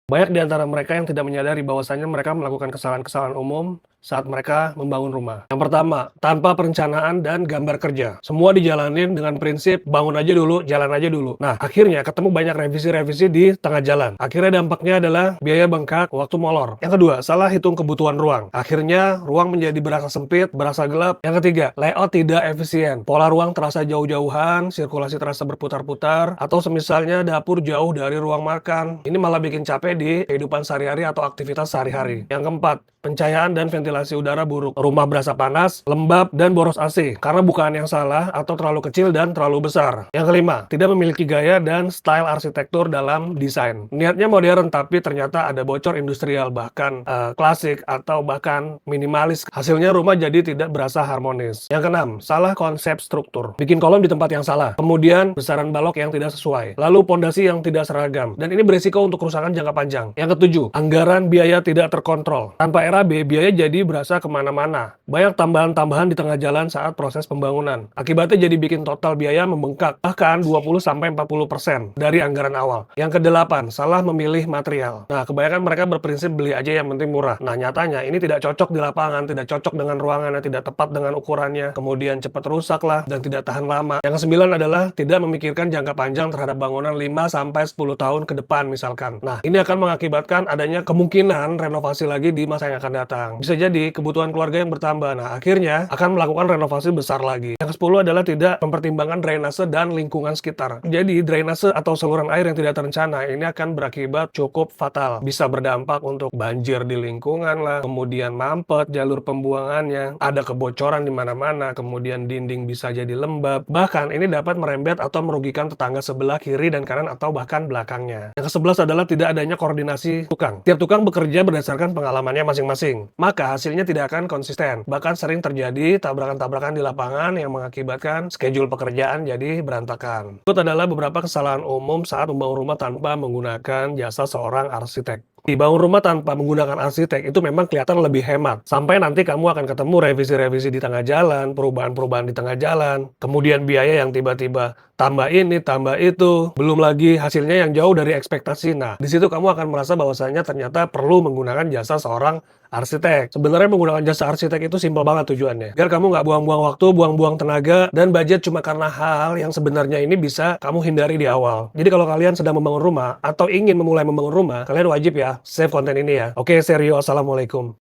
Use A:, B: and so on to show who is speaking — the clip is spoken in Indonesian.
A: Banyak di antara mereka yang tidak menyadari bahwasannya mereka melakukan kesalahan-kesalahan umum saat mereka membangun rumah. Yang pertama, tanpa perencanaan dan gambar kerja. Semua dijalanin dengan prinsip bangun aja dulu, jalan aja dulu. Nah, akhirnya ketemu banyak revisi-revisi di tengah jalan. Akhirnya dampaknya adalah biaya bengkak, waktu molor. Yang kedua, salah hitung kebutuhan ruang. Akhirnya ruang menjadi berasa sempit, berasa gelap. Yang ketiga, layout tidak efisien. Pola ruang terasa jauh-jauhan, sirkulasi terasa berputar-putar, atau semisalnya dapur jauh dari ruang makan. Ini malah bikin capek di kehidupan sehari-hari atau aktivitas sehari-hari. Yang keempat, pencahayaan dan ventilasi udara buruk. Rumah berasa panas, lembab, dan boros AC karena bukaan yang salah atau terlalu kecil dan terlalu besar. Yang kelima, tidak memiliki gaya dan style arsitektur dalam desain. Niatnya modern tapi ternyata ada bocor industrial, bahkan klasik atau bahkan minimalis. Hasilnya rumah jadi tidak berasa harmonis. Yang keenam, salah konsep struktur. Bikin kolom di tempat yang salah. Kemudian besaran balok yang tidak sesuai. Lalu pondasi yang tidak seragam. Dan ini berisiko untuk kerusakan jangka panjang. Yang ketujuh, anggaran biaya tidak terkontrol. Tanpa RAB, biaya jadi berasa kemana-mana. Banyak tambahan-tambahan di tengah jalan saat proses pembangunan. Akibatnya jadi bikin total biaya membengkak, bahkan 20-40% dari anggaran awal. Yang kedelapan, salah memilih material. Nah, kebanyakan mereka berprinsip beli aja yang penting murah. Nah, nyatanya ini tidak cocok di lapangan, tidak cocok dengan ruangannya, tidak tepat dengan ukurannya, kemudian cepat rusak lah, dan tidak tahan lama. Yang kesembilan adalah tidak memikirkan jangka panjang terhadap bangunan 5-10 tahun ke depan misalkan. Nah, ini akan mengakibatkan adanya kemungkinan renovasi lagi di masa yang akan datang. Bisa jadi kebutuhan keluarga yang bertambah. Nah, akhirnya akan melakukan renovasi besar lagi. Yang ke-10 adalah tidak mempertimbangkan drainase dan lingkungan sekitar. Jadi, drainase atau saluran air yang tidak terencana ini akan berakibat cukup fatal. Bisa berdampak untuk banjir di lingkungan lah, kemudian mampet jalur pembuangannya, ada kebocoran di mana-mana, kemudian dinding bisa jadi lembab. Bahkan ini dapat merembet atau merugikan tetangga sebelah kiri dan kanan atau bahkan belakangnya. Yang ke-11 adalah tidak adanya koordinasi tukang. Tiap tukang bekerja berdasarkan pengalamannya masing-masing. Maka hasilnya tidak akan konsisten. Bahkan sering terjadi tabrakan-tabrakan di lapangan yang mengakibatkan schedule pekerjaan jadi berantakan. Itu adalah beberapa kesalahan umum saat membangun rumah tanpa menggunakan jasa seorang arsitek. Dibangun rumah tanpa menggunakan arsitek itu memang kelihatan lebih hemat. Sampai nanti kamu akan ketemu revisi-revisi di tengah jalan, perubahan-perubahan di tengah jalan, kemudian biaya yang tiba-tiba tambah ini, tambah itu, belum lagi hasilnya yang jauh dari ekspektasi. Nah, di situ kamu akan merasa bahwasanya ternyata perlu menggunakan jasa seorang arsitek. Sebenarnya menggunakan jasa arsitek itu simpel banget tujuannya. Biar kamu nggak buang-buang waktu, buang-buang tenaga, dan budget cuma karena hal yang sebenarnya ini bisa kamu hindari di awal. Jadi kalau kalian sedang membangun rumah, atau ingin memulai membangun rumah, kalian wajib ya, save konten ini ya. Oke, serius. Assalamualaikum.